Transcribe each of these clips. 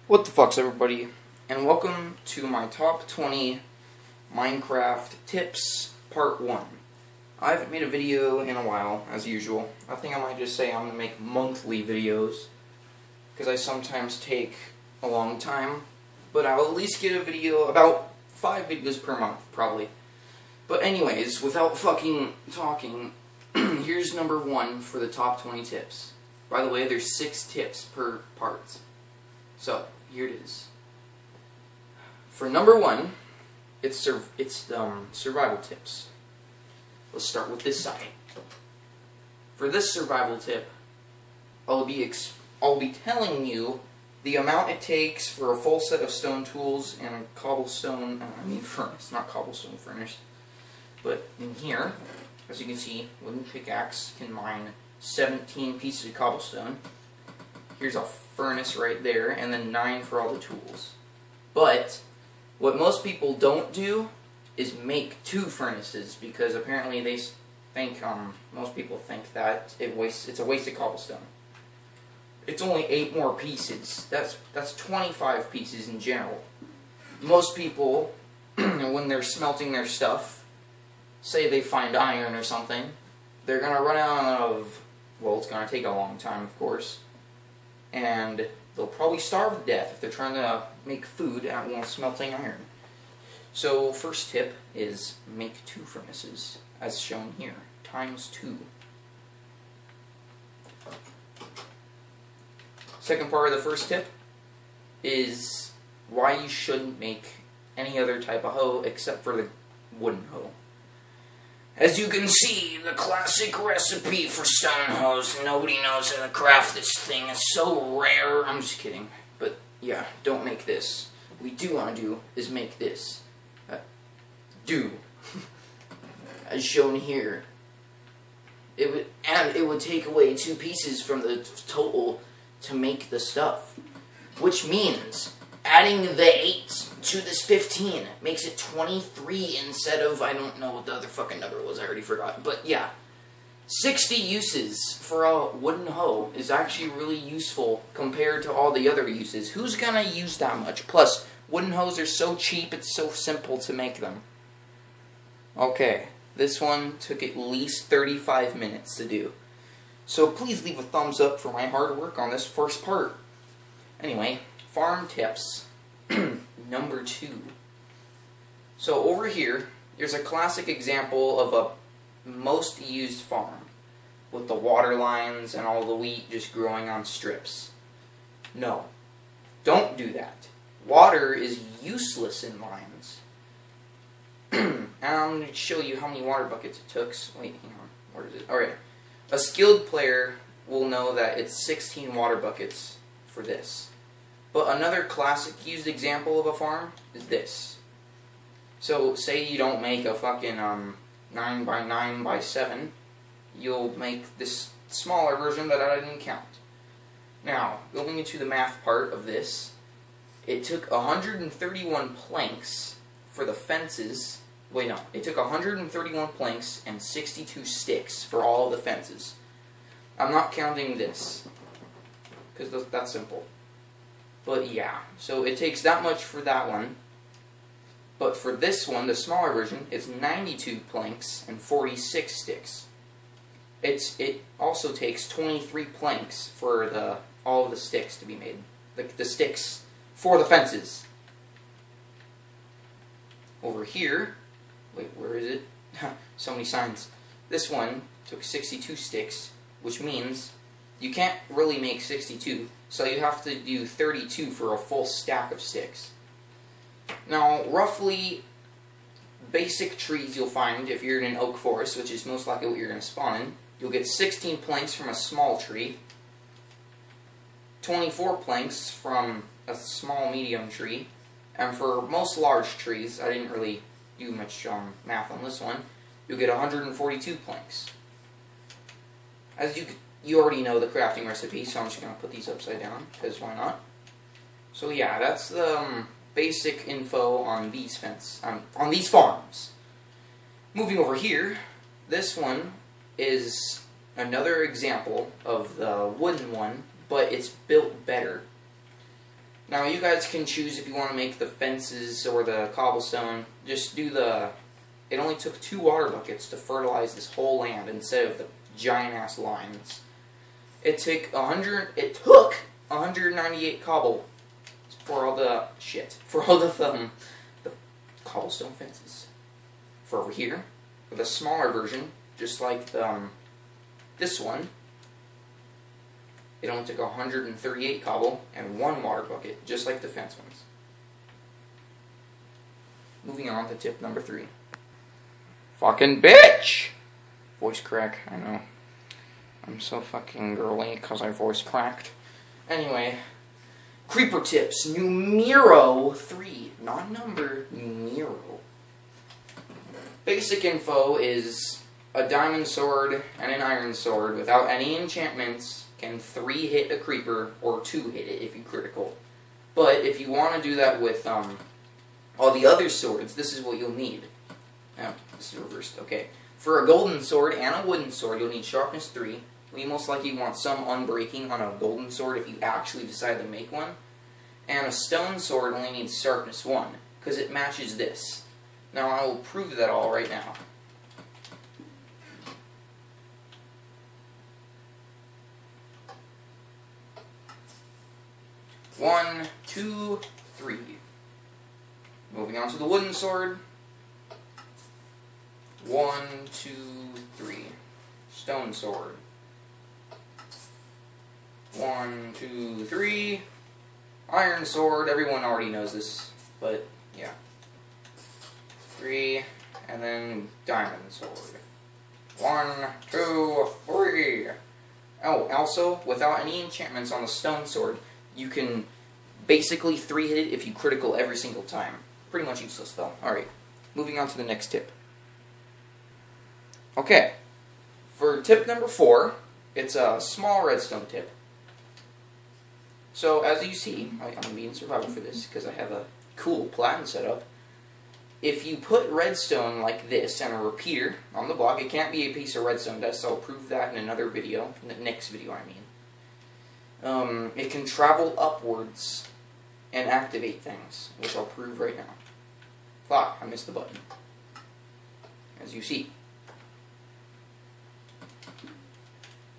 What the fuck's everybody, and welcome to my top 20 Minecraft tips part 1. I haven't made a video in a while, as usual. I think I might just say I'm going to make monthly videos, because I sometimes take a long time, but I'll at least get a video, about 5 videos per month, probably. But anyways, without fucking talking, here's number 1 for the top 20 tips. By the way, there's 6 tips per part. So, here it is. For number 1, it's survival tips. Let's start with this side. For this survival tip, I'll be telling you the amount it takes for a full set of stone tools and a cobblestone, furnace, not cobblestone furnace. But in here, as you can see, wooden pickaxe can mine 17 pieces of cobblestone. Here's a furnace right there, and then 9 for all the tools. But what most people don't do is make 2 furnaces, because apparently they think, most people think that it's a waste of cobblestone. It's only 8 more pieces. That's 25 pieces in general. Most people, when they're smelting their stuff, say they find iron or something, they're gonna run out of, well, it's gonna take a long time, of course, and they'll probably starve to death if they're trying to make food while smelting iron. So first tip is make 2 furnaces, as shown here, times 2. Second part of the first tip is why you shouldn't make any other type of hoe except for the wooden hoe. As you can see, the classic recipe for stone hoes. Nobody knows how to craft this thing. It's so rare. I'm just kidding. But yeah, don't make this. What we do want to do is make this. As shown here. It would take away 2 pieces from the total to make the stuff. Which means adding the 8 to this 15 makes it 23 instead of, I don't know what the other fucking number was, I already forgot. But yeah, 60 uses for a wooden hoe is actually really useful compared to all the other uses. Who's gonna use that much? Plus, wooden hoes are so cheap, it's so simple to make them. Okay, this one took at least 35 minutes to do. So please leave a thumbs up for my hard work on this first part. Anyway, farm tips. Number 2. So over here, there's a classic example of a most used farm, with the water lines and all the wheat just growing on strips. No, don't do that. Water is useless in mines. And I'm going to show you how many water buckets it took. Wait, hang on, where is it? Alright, a skilled player will know that it's 16 water buckets for this. But another classic used example of a farm is this. So, say you don't make a fucking 9 by 9 by 7, you'll make this smaller version that I didn't count. Now, going into the math part of this, it took 131 planks for the fences. Wait, no, it took 131 planks and 62 sticks for all the fences. I'm not counting this, because that's simple. But yeah, so it takes that much for that one. But for this one, the smaller version, it's 92 planks and 46 sticks. It also takes 23 planks for all of the sticks to be made. The sticks for the fences. Over here, wait, where is it? So many signs. This one took 62 sticks, which means you can't really make 62, so you have to do 32 for a full stack of sticks. Now, roughly, basic trees you'll find if you're in an oak forest, which is most likely what you're going to spawn in, you'll get 16 planks from a small tree, 24 planks from a small medium tree, and for most large trees, I didn't really do much math on this one, you'll get 142 planks. As you already know the crafting recipe, so I'm just going to put these upside down, because why not? So yeah, that's the basic info on these farms. Moving over here, this one is another example of the wooden one, but it's built better. Now you guys can choose if you want to make the fences or the cobblestone. Just do the... It only took 2 water buckets to fertilize this whole land instead of the giant ass lines. It took 198 cobble for all the the cobblestone fences. For over here, with a smaller version, just like this one, it only took 138 cobble and 1 water bucket, just like the fence ones. Moving on to tip number 3. Fucking bitch! Voice crack, I know. I'm so fucking girly because I voice cracked. Anyway, creeper tips, numero 3. Not number, numero. Basic info is a diamond sword and an iron sword without any enchantments can 3 hit a creeper or 2 hit it if you critical. But if you want to do that with all the other swords, this is what you'll need. Oh, this is reversed. Okay. For a golden sword and a wooden sword, you'll need sharpness 3. You most likely want some unbreaking on a golden sword if you actually decide to make one. And a stone sword only needs sharpness 1, because it matches this. Now I will prove that all right now. One, 2, 3. Moving on to the wooden sword. 1, 2, 3. Stone sword. 1, 2, 3. Iron sword. Everyone already knows this, but yeah. 3, and then diamond sword. 1, 2, 3. Oh, also, without any enchantments on the stone sword, you can basically 3-hit it if you critical every single time. Pretty much useless, though. Alright, moving on to the next tip. Okay, for tip number 4, it's a small redstone tip. So, as you see, I'm being survival for this, because I have a cool plan set up. If you put redstone like this and a repeater on the block, it can't be a piece of redstone dust, so I'll prove that in another video, in the next video I mean. It can travel upwards and activate things, which I'll prove right now. Fuck, I missed the button. As you see.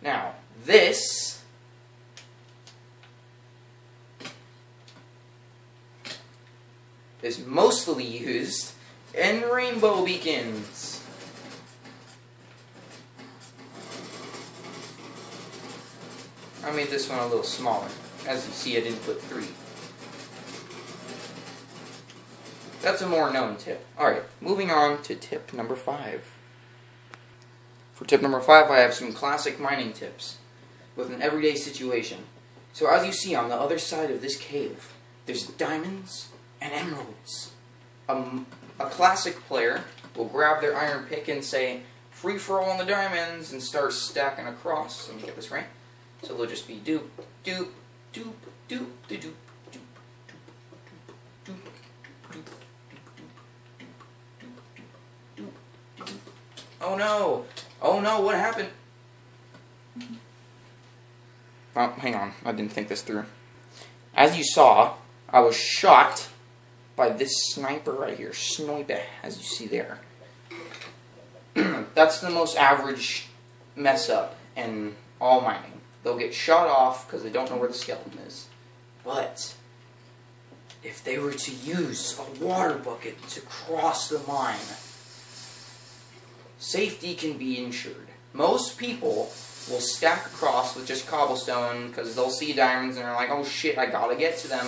Now, this is mostly used in rainbow beacons. I made this one a little smaller. As you see, I didn't put 3. That's a more known tip. Alright, moving on to tip number 5. For tip number 5, I have some classic mining tips with an everyday situation. So as you see on the other side of this cave, there's diamonds and emeralds. A classic player will grab their iron pick and say, free for all on the diamonds, and start stacking across. Let me get this right. So they'll just be doop, doop, doop, doop, doop, doop, doop, doop, doop, doop. Oh no! Oh no, what happened? Oh, hang on, I didn't think this through. As you saw, I was shot by this sniper right here, sniper, as you see there. That's the most average mess up in all mining. They'll get shot off because they don't know where the skeleton is. But if they were to use a water bucket to cross the mine, safety can be ensured. Most people will stack across with just cobblestone because they'll see diamonds and they're like, oh shit, I gotta get to them.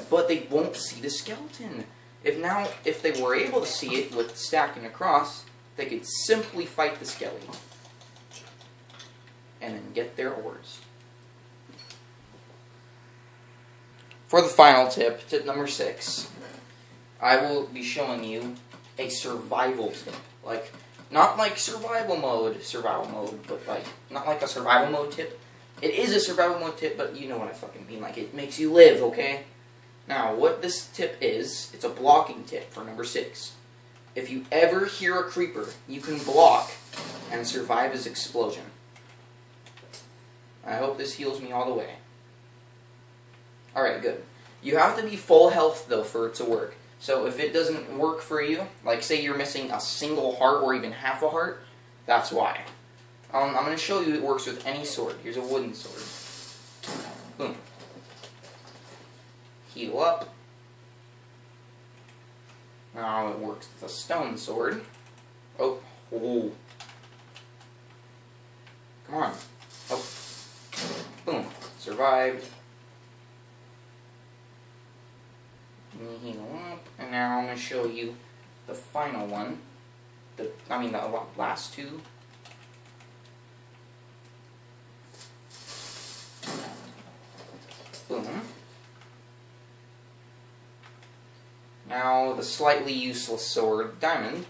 But they won't see the skeleton. If they were able to see it with stacking across, they could simply fight the skeleton and then get their ores. For the final tip, tip number 6, I will be showing you a survival tip. Like, not like survival mode, but like, not like a survival mode tip. It is a survival mode tip, but you know what I fucking mean. Like, it makes you live, okay? Now, what this tip is, it's a blocking tip for number 6. If you ever hear a creeper, you can block and survive his explosion. I hope this heals me all the way. Alright, good. You have to be full health, though, for it to work. So if it doesn't work for you, like say you're missing a single heart or even half a heart, that's why. I'm going to show you it works with any sword. Here's a wooden sword. Boom. Heal up. Now it works with a stone sword. Oh. Come on. Oh. Boom. Survived. Heal up. And now I'm going to show you the final one. The last two. Boom. Now the slightly useless sword, Diamond.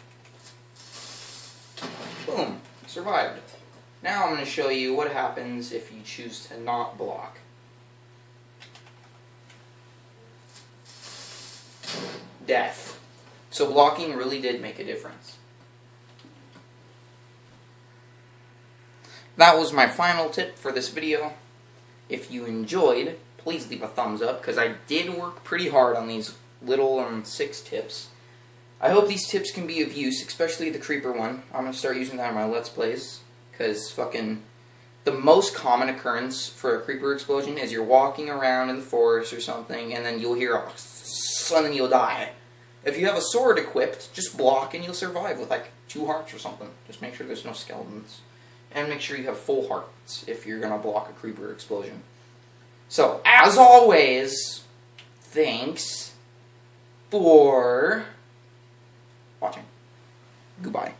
Boom. Survived. Now I'm going to show you what happens if you choose to not block. Death. So blocking really did make a difference. That was my final tip for this video. If you enjoyed, please leave a thumbs up, because I did work pretty hard on these little 6 tips. I hope these tips can be of use, especially the creeper one. I'm going to start using that in my Let's Plays, because fucking the most common occurrence for a creeper explosion is you're walking around in the forest or something, and then you'll hear a and then you'll die. If you have a sword equipped, just block and you'll survive with like 2 hearts or something. Just make sure there's no skeletons. And make sure you have full hearts if you're going to block a creeper explosion. So, as always, thanks for watching. Goodbye.